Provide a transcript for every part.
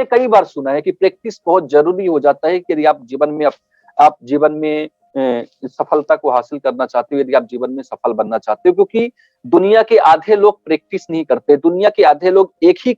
हमने कई बार सुना है कि प्रैक्टिस बहुत जरूरी हो जाता है कि यदि आप जीवन में सफलता को हासिल करना चाहते हो, यदि आप जीवन में सफल बनना चाहते हो, क्योंकि दुनिया के आधे लोग प्रैक्टिस नहीं करते। दुनिया के आधे लोग एक ही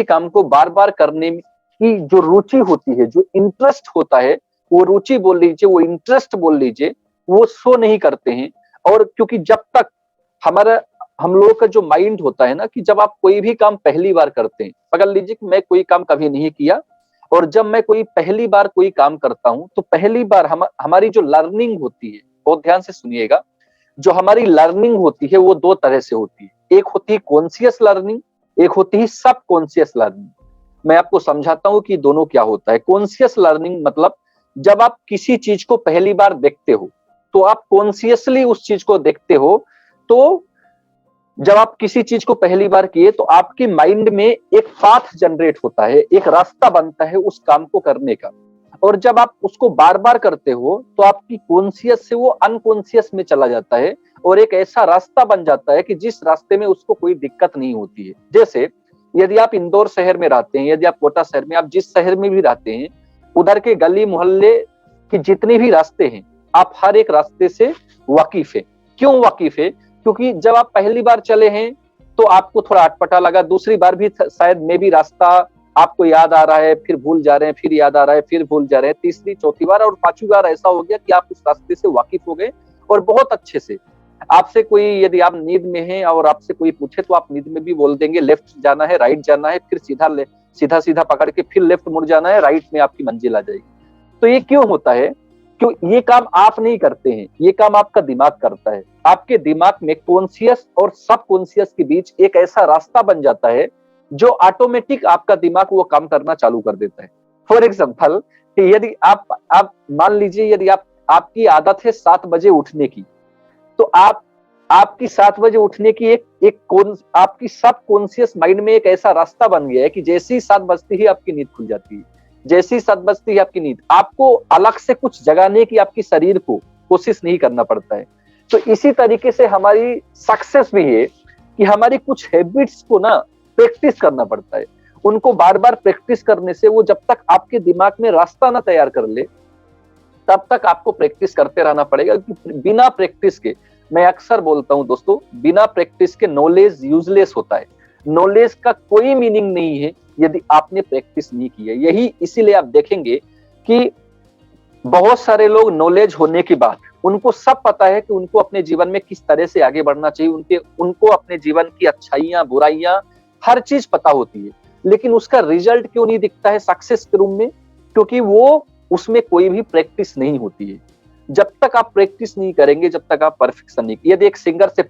काम को बार बार करने की जो रुचि होती है, जो इंटरेस्ट होता है, वो रुचि बोल लीजिए, वो इंटरेस्ट बोल लीजिए, वो शो नहीं करते हैं। और क्योंकि जब तक हमारा हम लोगों का जो माइंड होता है ना, कि जब आप कोई भी काम पहली बार करते हैं, पकड़ लीजिए कि मैं कोई काम कभी नहीं किया, और जब मैं कोई पहली बार कोई काम करता हूं, तो पहली बार हमारी जो लर्निंग होती है, बहुत ध्यान से सुनिएगा, जो हमारी लर्निंग होती है वो दो तरह से होती है। एक होती है कॉन्शियस लर्निंग, एक होती है सब कॉन्शियस लर्निंग। मैं आपको समझाता हूं कि दोनों क्या होता है। कॉन्शियस लर्निंग मतलब जब आप किसी चीज को पहली बार देखते हो, तो आप कॉन्शियसली उस चीज को देखते हो। तो जब आप किसी चीज को पहली बार किए, तो आपके माइंड में एक पाथ जनरेट होता है, एक रास्ता बनता है उस काम को करने का। और जब आप उसको बार बार करते हो, तो आपकी कॉन्शियस से वो अनकॉन्शियस में चला जाता है, और एक ऐसा रास्ता बन जाता है कि जिस रास्ते में उसको कोई दिक्कत नहीं होती है। जैसे यदि आप इंदौर शहर में रहते हैं, यदि आप कोटा शहर में, आप जिस शहर में भी रहते हैं, उधर के गली मोहल्ले के जितने भी रास्ते हैं, आप हर एक रास्ते से वाकिफ है। क्यों वाकिफ है? क्योंकि जब आप पहली बार चले हैं, तो आपको थोड़ा अटपटा लगा, दूसरी बार भी शायद में भी रास्ता आपको याद आ रहा है, फिर भूल जा रहे हैं, फिर याद आ रहा है, फिर भूल जा रहे हैं, तीसरी चौथी बार और पांचवी बार ऐसा हो गया कि आप उस रास्ते से वाकिफ हो गए, और बहुत अच्छे से। आपसे कोई, यदि आप नींद में हैं और आपसे कोई पूछे, तो आप नींद में भी बोल देंगे लेफ्ट जाना है, राइट जाना है, फिर सीधा सीधा पकड़ के फिर लेफ्ट मुड़ जाना है, राइट में आपकी मंजिल आ जाएगी। तो ये क्यों होता है? क्यों? ये काम आप नहीं करते हैं, ये काम आपका दिमाग करता है। आपके दिमाग में कॉन्शियस और सब कॉन्शियस के बीच एक ऐसा रास्ता बन जाता है, जो ऑटोमेटिक आपका दिमाग वो काम करना चालू कर देता है। फॉर एग्जाम्पल, यदि आप मान लीजिए, यदि आपकी आदत है 7 बजे उठने की, तो आपकी 7 बजे उठने की आपकी सब कॉन्शियस माइंड में एक ऐसा रास्ता बन गया है कि जैसे ही 7 बजती ही आपकी नींद खुल जाती है। जैसे ही 7 बजती है आपकी नींद, आपको अलग से कुछ जगाने की आपकी शरीर को कोशिश नहीं करना पड़ता है। तो इसी तरीके से हमारी सक्सेस भी है कि हमारी कुछ हैबिट्स को ना प्रैक्टिस करना पड़ता है। उनको बार बार प्रैक्टिस करने से, वो जब तक आपके दिमाग में रास्ता ना तैयार कर ले, तब तक आपको प्रैक्टिस करते रहना पड़ेगा। बिना प्रैक्टिस के, मैं अक्सर बोलता हूं दोस्तों, बिना प्रैक्टिस के नॉलेज यूजलेस होता है। नॉलेज का कोई मीनिंग नहीं है यदि आपने प्रैक्टिस नहीं की है। यही इसीलिए आप देखेंगे कि बहुत सारे लोग नॉलेज होने के बाद, उनको सब पता है कि उनको अपने जीवन में किस तरह से आगे बढ़ना चाहिए, उनको अपने जीवन की अच्छाइयां बुराइयां हर चीज पता होती है, लेकिन उसका रिजल्ट क्यों नहीं दिखता है सक्सेस के रूम में? क्योंकि वो उसमें कोई भी प्रैक्टिस नहीं होती है। जब तक आप प्रैक्टिस नहीं करेंगे, जब तक आप परफेक्शन नहीं, यदि एक सिंगर से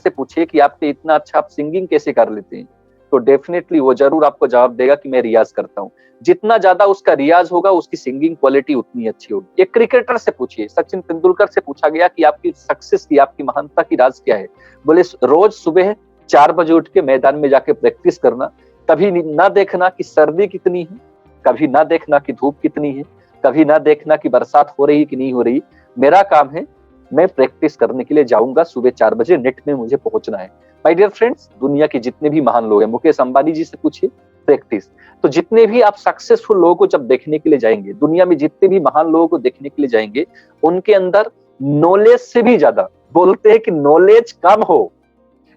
पूछिए कि आपके इतना अच्छा आप सिंगिंग कैसे कर लेते हैं, तो डेफिनेटली वो जरूर आपको जवाब देगा कि मैं रियाज करता हूँ। जितना ज्यादा उसका रियाज होगा, उसकी सिंगिंग क्वालिटी उतनी अच्छी होगी। एक क्रिकेटर से पूछिए, सचिन तेंदुलकर से पूछा गया कि आपकी सक्सेस की, आपकी महानता की राज क्या है? बोले रोज सुबह 4 बजे उठ के मैदान में जाके प्रैक्टिस करना, कभी ना देखना कि सर्दी कितनी है, कभी ना देखना कि धूप कितनी है, कभी ना देखना कि बरसात हो रही कि नहीं हो रही। मेरा काम है, मैं प्रैक्टिस करने के लिए जाऊंगा, सुबह 4 बजे नेट में मुझे पहुंचना है। माय डियर फ्रेंड्स, दुनिया के जितने भी महान लोग हैं, मुकेश अंबानी जी से पूछिए, प्रैक्टिस। तो जितने भी आप सक्सेसफुल लोगों को जब देखने के लिए जाएंगे, दुनिया में जितने भी महान लोगों को देखने के लिए जाएंगे, उनके अंदर नॉलेज से भी ज्यादा, बोलते हैं कि नॉलेज कम हो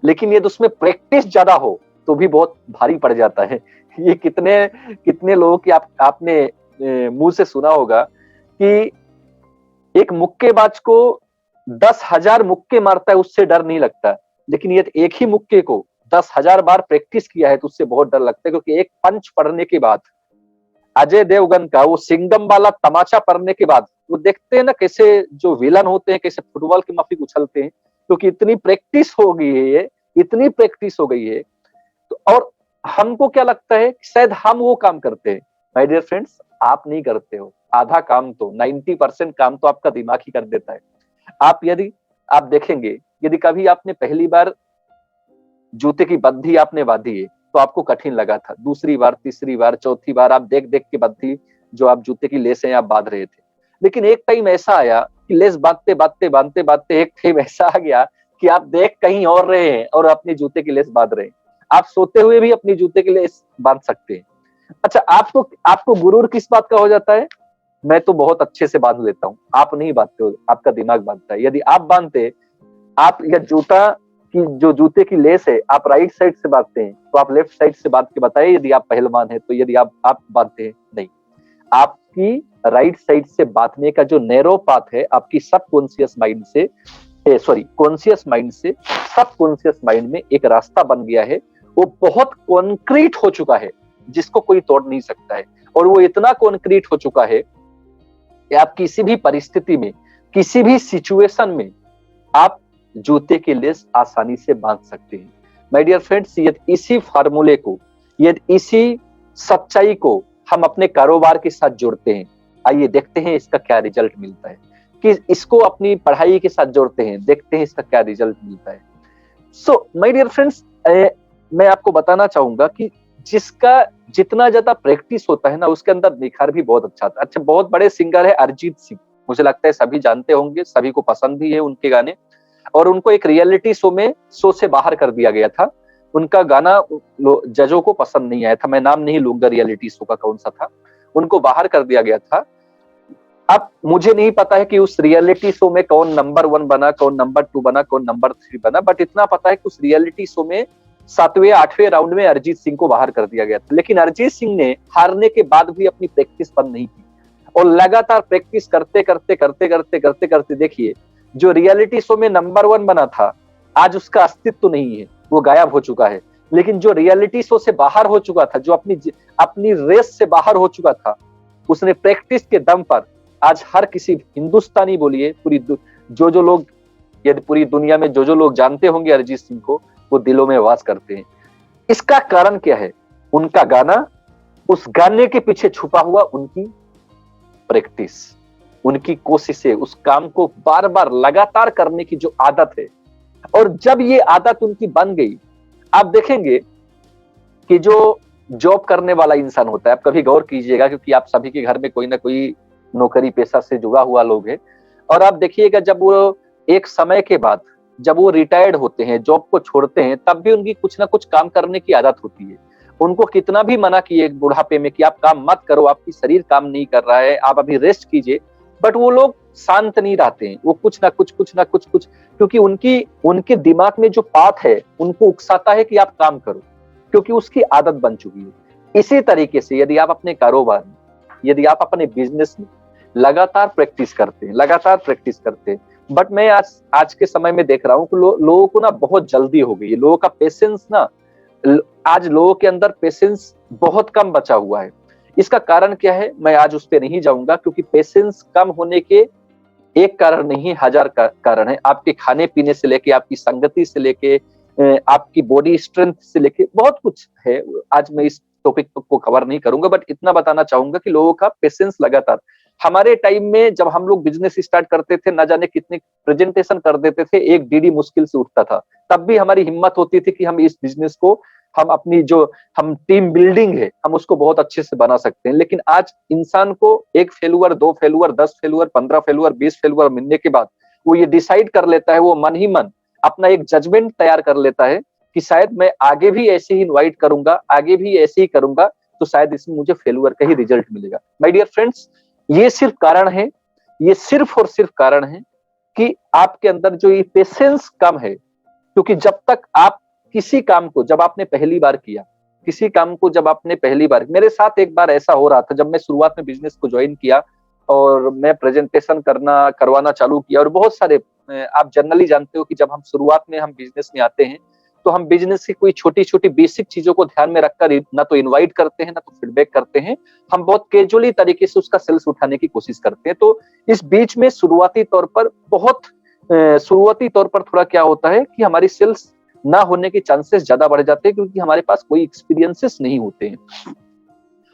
लेकिन यदि उसमें प्रैक्टिस ज्यादा हो, तो भी बहुत भारी पड़ जाता है। ये कितने कितने लोगों की आपने मुंह से सुना होगा कि एक मुक्केबाज को 10,000 मुक्के मारता है, उससे डर नहीं लगता, लेकिन ये एक ही मुक्के को 10,000 बार प्रैक्टिस किया है तो उससे बहुत डर लगता है। क्योंकि एक पंच पड़ने के बाद, अजय देवगन का वो सिंघम वाला तमाचा पड़ने के बाद, वो देखते हैं ना कैसे जो विलन होते हैं कैसे फुटबॉल की माफिक उछलते हैं, क्योंकि इतनी प्रैक्टिस हो गई है, इतनी प्रैक्टिस हो गई है। तो और हमको क्या लगता है कि शायद हम वो काम करते हैं। माय डियर फ्रेंड्स, आप नहीं करते हो। आधा काम तो, 90% काम तो आपका दिमाग ही कर देता है। आप देखेंगे, यदि कभी आपने पहली बार जूते की बद्धी आपने बांधी है, तो आपको कठिन लगा था। दूसरी बार, तीसरी बार, चौथी बार आप देख देख के बद्धी, जो आप जूते की लेसें आप बांध रहे थे। लेकिन एक टाइम ऐसा आया कि लेस बांधते बांधते एक टाइम ऐसा आ गया कि आप देख कहीं और रहे हैं और अपने जूते की लेस बांध रहे हैं। आप सोते हुए भी अपनी जूते के लेस बांध सकते हैं। अच्छा, आपको आपको गुरूर किस बात का हो जाता है? मैं तो बहुत अच्छे से बांध लेता हूँ, आप नहीं बांधते हो, आपका दिमाग बांधता है। यदि आप बांधते, आप या जूता की जो जूते की लेस है आप राइट साइड से बांधते हैं, तो आप लेफ्ट साइड से बांध के बताइए यदि आप पहलवान हैं, तो यदि आप बांधते हैं? नहीं। आपकी राइट साइड से बांधने का जो नैरो पाथ है, आपकी सबकॉन्शियस माइंड से कॉन्शियस माइंड से सबकॉन्शियस माइंड में एक रास्ता बन गया है, वो बहुत कॉन्क्रीट हो चुका है, जिसको कोई तोड़ नहीं सकता है। और वो इतना कॉन्क्रीट हो चुका है कि आप किसी भी परिस्थिति में, किसी भी सिचुएशन में आप जूते की लेस आसानी से बांध सकते हैं। माय डियर फ्रेंड्स, यदि इसी फार्मूले को, यदि इसी सच्चाई को हम अपने कारोबार के साथ जोड़ते हैं, आइए देखते हैं इसका क्या रिजल्ट मिलता है। कि इसको अपनी पढ़ाई के साथ जोड़ते हैं, देखते हैं इसका क्या रिजल्ट मिलता है। सो माय डियर फ्रेंड्स, मैं आपको बताना चाहूंगा कि जिसका जितना ज्यादा प्रैक्टिस होता है ना, उसके अंदर निखार भी बहुत अच्छा आता है। अच्छा, बहुत बड़े सिंगर है अरिजीत सिंह, मुझे लगता है सभी जानते होंगे, सभी को पसंद भी है उनके गाने। और उनको एक रियलिटी शो से बाहर कर दिया गया था। उनका गाना जजों को पसंद नहीं आया था, मैं नाम नहीं लूंगा रियलिटी शो का कौन सा था, उनको बाहर कर दिया गया था। अब मुझे नहीं पता है कि उस रियलिटी शो में कौन नंबर 1 बना, कौन नंबर 2 बना, कौन नंबर 3 बना, बट इतना पता है कि उस रियलिटी शो में 7वें 8वें राउंड में अरिजीत सिंह को बाहर कर दिया गया था। लेकिन अरिजीत सिंह ने हारने के बाद भी अपनी प्रैक्टिस बंद नहीं की और लगातार प्रैक्टिस करते करते करते करते करते करते देखिए, जो रियलिटी शो में नंबर 1 बना था, आज उसका अस्तित्व नहीं है, वो गायब हो चुका है। लेकिन जो रियलिटी शो से बाहर हो चुका था, जो अपनी रेस से बाहर हो चुका था, उसने प्रैक्टिस के दम पर आज हर किसी हिंदुस्तानी बोलिए, जो लोग, यदि पूरी दुनिया में जो लोग जानते होंगे अरिजीत सिंह को, वो दिलों में वास करते हैं। इसका कारण क्या है? उनका गाना, उस गाने के पीछे छुपा हुआ उनकी प्रैक्टिस, उनकी कोशिशें, उस काम को बार बार लगातार करने की जो आदत है। और जब ये आदत उनकी बन गई, आप देखेंगे कि जो जॉब करने वाला इंसान होता है, आप कभी गौर कीजिएगा, क्योंकि आप सभी के घर में कोई ना कोई नौकरी पेशा से जुड़ा हुआ लोग है, और आप देखिएगा जब वो एक समय के बाद, जब वो रिटायर्ड होते हैं, जॉब को छोड़ते हैं, तब भी उनकी कुछ ना कुछ काम करने की आदत होती है। उनको कितना भी मना किए बुढ़ापे में कि आप काम मत करो, आपकी शरीर काम नहीं कर रहा है, आप अभी रेस्ट कीजिए, बट वो लोग शांत नहीं रहते हैं, वो कुछ ना कुछ, क्योंकि उनके दिमाग में जो पाथ है, उनको उकसाता है कि आप काम करो, क्योंकि उसकी आदत बन चुकी है। इसी तरीके से यदि आप अपने कारोबार में, यदि आप अपने बिजनेस में लगातार प्रैक्टिस करते हैं, बट मैं आज के समय में देख रहा हूँ कि लोगों को ना बहुत जल्दी हो गई है, लोगों का पेशेंस ना, आज लोगों के अंदर पेशेंस बहुत कम बचा हुआ है। इसका कारण क्या है, मैं आज उस पर नहीं जाऊंगा, क्योंकि पेशेंस कम होने के एक कारण नहीं, हजार कारण है। आपके खाने पीने से लेके, आपकी संगति से लेके, आपकी बॉडी स्ट्रेंथ से लेके बहुत कुछ है। आज मैं इस टॉपिक को कवर नहीं करूंगा, बट इतना बताना चाहूंगा कि लोगों का पेशेंस लगातार, हमारे टाइम में जब हम लोग बिजनेस स्टार्ट करते थे, न जाने कितने प्रेजेंटेशन कर देते थे, एक डीडी मुश्किल से उठता था, तब भी हमारी हिम्मत होती थी कि हम इस बिजनेस को, हम अपनी जो हम टीम बिल्डिंग है, हम उसको बहुत अच्छे से बना सकते हैं। लेकिन आज इंसान को 1 failure, 2 failure, 10 failure, 15 failure, 20 failure मिलने के बाद वो ये डिसाइड कर लेता है, वो मन ही मन अपना एक जजमेंट तैयार कर लेता है कि शायद मैं आगे भी ऐसे ही इन्वाइट करूंगा, आगे भी ऐसे ही करूंगा, तो शायद इसमें मुझे फेलुअर का ही रिजल्ट मिलेगा। माय डियर फ्रेंड्स, ये सिर्फ कारण है, ये सिर्फ और सिर्फ कारण है कि आपके अंदर जो ये पेशेंस कम है। क्योंकि जब तक आप किसी काम को, जब आपने पहली बार किया, किसी काम को जब आपने पहली बार, मेरे साथ एक बार ऐसा हो रहा था, जब मैं शुरुआत में बिजनेस को ज्वाइन किया और मैं प्रेजेंटेशन करवाना चालू किया, और बहुत सारे, आप जनरली जानते हो कि जब हम शुरुआत में हम बिजनेस में आते हैं, तो हम बिजनेस की कोई छोटी छोटी बेसिक चीजों को ध्यान में रखकर ना तो इनवाइट करते हैं, ना तो फीडबैक करते हैं, हम बहुत कैजुअली तरीके से उसका सेल्स उठाने की कोशिश करते हैं। तो इस बीच में शुरुआती तौर पर थोड़ा क्या होता है कि हमारी सेल्स ना होने के चांसेस ज्यादा बढ़ जाते हैं, क्योंकि हमारे पास कोई एक्सपीरियंसेस नहीं होते हैं।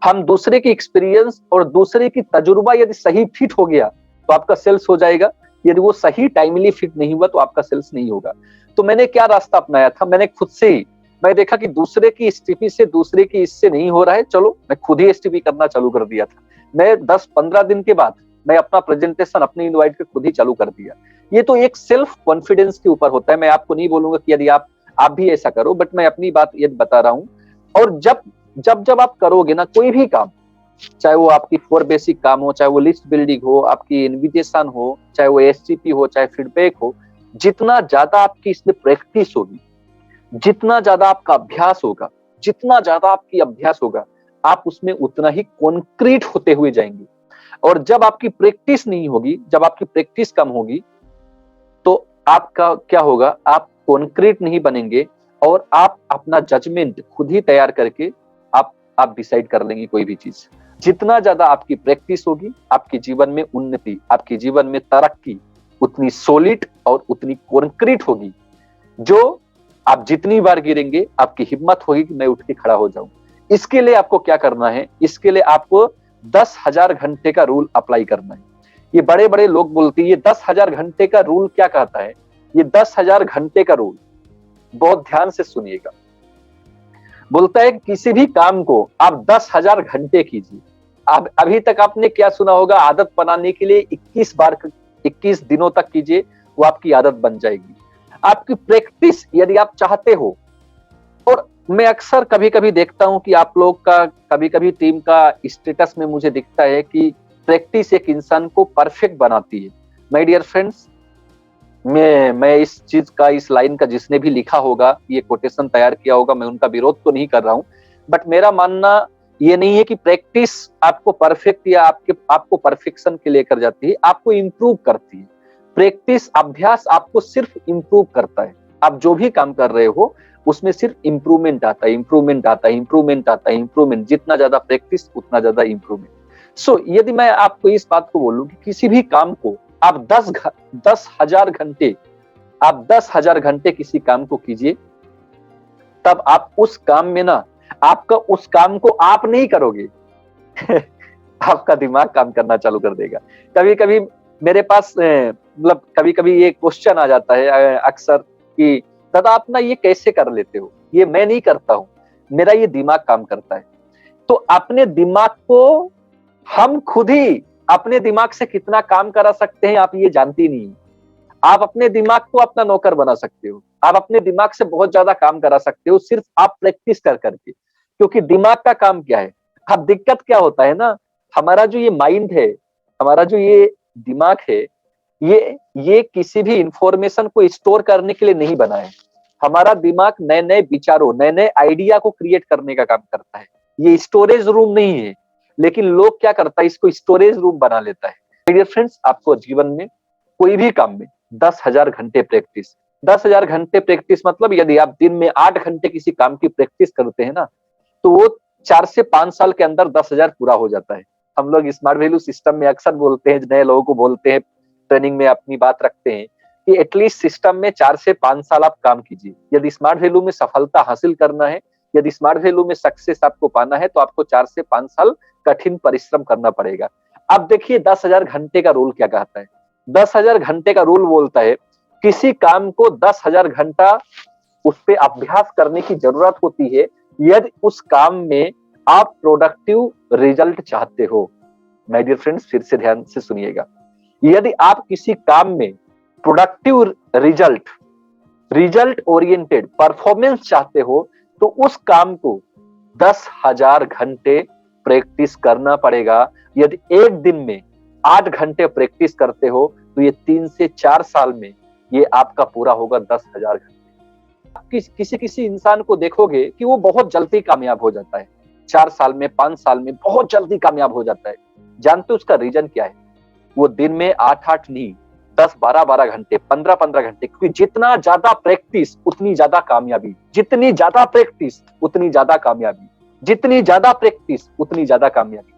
हम दूसरे की एक्सपीरियंस और दूसरे की तजुर्बा यदि सही फिट हो गया तो आपका सेल्स हो जाएगा, यदि वो सही टाइमली फिट नहीं हुआ तो आपका सेल्स नहीं होगा। तो मैंने क्या रास्ता अपनाया था, मैंने खुद से ही, मैं देखा कि दूसरे की एसटीपी से, दूसरे की इससे नहीं हो रहा है, चलो मैं खुद ही एसटीपी करना चालू कर दिया था। मैं 10-15 दिन के बाद मैं अपना प्रेजेंटेशन अपने इनवाइट पे खुद ही चालू कर दिया। ये तो एक सेल्फ कॉन्फिडेंस के ऊपर होता है। मैं आपको नहीं बोलूंगा कि यदि आप आप भी ऐसा करो, बट मैं अपनी बात ये बता रहा हूँ। और जब जब जब आप करोगे ना कोई भी काम, चाहे वो आपकी 4 बेसिक काम हो, चाहे वो लिस्ट बिल्डिंग हो, आपकी इनविटेशन हो, चाहे वो एससीपी हो, चाहे फीडबैक हो, जितना ज्यादा आपकी इसमें प्रैक्टिस होगी, जितना ज्यादा आपका अभ्यास होगा, जितना ज्यादा आपकी अभ्यास होगा, आप उसमें उतना ही कॉन्क्रीट होते हुए जाएंगे। और जब आपकी प्रैक्टिस नहीं होगी, जब आपकी प्रैक्टिस कम होगी, तो आपका क्या होगा, आप कॉन्क्रीट नहीं बनेंगे और आप अपना जजमेंट खुद ही तैयार करके आप डिसाइड कर लेंगे कोई भी चीज। जितना ज्यादा आपकी प्रैक्टिस होगी, आपके जीवन में उन्नति, आपके जीवन में तरक्की उतनी सॉलिड और उतनी कॉन्क्रीट होगी। जो आप जितनी बार गिरेंगे, आपकी हिम्मत होगी कि मैं उठ के खड़ा हो जाऊं। इसके लिए आपको क्या करना है, इसके लिए आपको 10,000 घंटे का रूल अप्लाई करना है। ये बड़े बड़े लोग बोलते हैं, ये 10,000 घंटे का रूल क्या कहता है? ये 10,000 घंटे का रूल बहुत ध्यान से सुनिएगा। बोलता है कि किसी भी काम को आप 10,000 घंटे कीजिए। आप अभी तक आपने क्या सुना होगा, आदत बनाने के लिए 21 दिनों तक कीजिए, वो आपकी आदत बन जाएगी। आपकी प्रैक्टिस यदि आप चाहते हो, और मैं अक्सर कभी कभी देखता हूं कि आप लोग का कभी कभी टीम का स्टेटस में मुझे दिखता है कि प्रैक्टिस एक इंसान को परफेक्ट बनाती है। माय डियर फ्रेंड्स, मैं इस चीज का, इस लाइन का जिसने भी लिखा होगा, ये कोटेशन तैयार किया होगा, मैं उनका विरोध तो नहीं कर रहा हूं, बट मेरा मानना ये नहीं है कि प्रैक्टिस आपको परफेक्ट या आपको परफेक्शन के लेकर जाती है, आपको इंप्रूव करती है। प्रैक्टिस, अभ्यास आपको सिर्फ इंप्रूव करता है। आप जो भी काम कर रहे हो उसमें सिर्फ इंप्रूवमेंट आता है, इंप्रूवमेंट आता है, इंप्रूवमेंट आता है, इंप्रूवमेंट। जितना ज्यादा प्रैक्टिस उतना ज्यादा इंप्रूवमेंट। सो यदि मैं आपको इस बात को बोलूं कि किसी भी काम को आप 10,000 घंटे, आप 10,000 घंटे किसी काम को कीजिए, तब आप उस काम में ना, आपका उस काम को आप नहीं करोगे आपका दिमाग काम करना चालू कर देगा। कभी कभी मेरे पास मतलब कभी कभी ये क्वेश्चन आ जाता है अक्सर कि दादा आप ना ये कैसे कर लेते हो? ये मैं नहीं करता हूं, मेरा ये दिमाग काम करता है। तो अपने दिमाग को हम खुद ही अपने दिमाग से कितना काम करा सकते हैं आप ये जानती नहीं। आप अपने दिमाग को अपना नौकर बना सकते हो, आप अपने दिमाग से बहुत ज्यादा काम करा सकते हो, सिर्फ आप प्रैक्टिस कर करके। क्योंकि दिमाग का काम क्या है, अब दिक्कत क्या होता है ना, हमारा जो ये माइंड है, हमारा जो ये दिमाग है, ये किसी भी इंफॉर्मेशन को स्टोर करने के लिए नहीं बना है। हमारा दिमाग नए नए विचारों, नए नए आइडिया को क्रिएट करने का काम करता है। ये स्टोरेज रूम नहीं है, लेकिन लोग क्या करता है, इसको स्टोरेज रूम बना लेता है। डियर फ्रेंड्स, आपको जीवन में कोई भी काम में 10,000 घंटे प्रैक्टिस, 10,000 घंटे प्रैक्टिस मतलब यदि आप दिन में 8 घंटे किसी काम की प्रैक्टिस करते हैं ना, तो वो 4 से 5 साल के अंदर 10,000 पूरा हो जाता है। हम लोग स्मार्ट वैल्यू सिस्टम में अक्सर बोलते हैं, नए लोगों को बोलते हैं, ट्रेनिंग में अपनी बात रखते हैं कि एटलीस्ट सिस्टम में 4 से 5 साल आप काम कीजिए। यदि स्मार्ट वैल्यू में सफलता हासिल करना है, यदि स्मार्ट वैल्यू में सक्सेस आपको पाना है, तो आपको 4 से 5 साल कठिन परिश्रम करना पड़ेगा। अब देखिए 10,000 घंटे का रूल क्या कहता है। 10,000 घंटे का रूल बोलता है किसी काम को 10,000 घंटा उस पे अभ्यास करने की जरूरत होती है यदि उस काम में आप प्रोडक्टिव रिजल्ट चाहते हो। माय डियर फ्रेंड्स, फिर से ध्यान से सुनिएगा। यदि आप किसी काम में प्रोडक्टिव रिजल्ट ओरिएंटेड परफॉर्मेंस चाहते हो, तो उस काम को 10,000 घंटे प्रैक्टिस करना पड़ेगा। यदि एक दिन में 8 घंटे प्रैक्टिस करते हो, तो ये 3 से 4 साल में ये आपका पूरा होगा 10,000 घंटे। किसी किसी इंसान को देखोगे कि वो बहुत जल्दी कामयाब हो जाता है, 4 साल में, 5 साल में बहुत जल्दी कामयाब हो जाता है। जानते हो उसका रीजन क्या है? वो दिन में 8-8 नहीं, 10-12 घंटे, 15-15 घंटे, क्योंकि जितना ज्यादा प्रैक्टिस उतनी ज्यादा कामयाबी, जितनी ज्यादा प्रैक्टिस उतनी ज्यादा कामयाबी, जितनी ज्यादा प्रैक्टिस उतनी ज्यादा कामयाबी।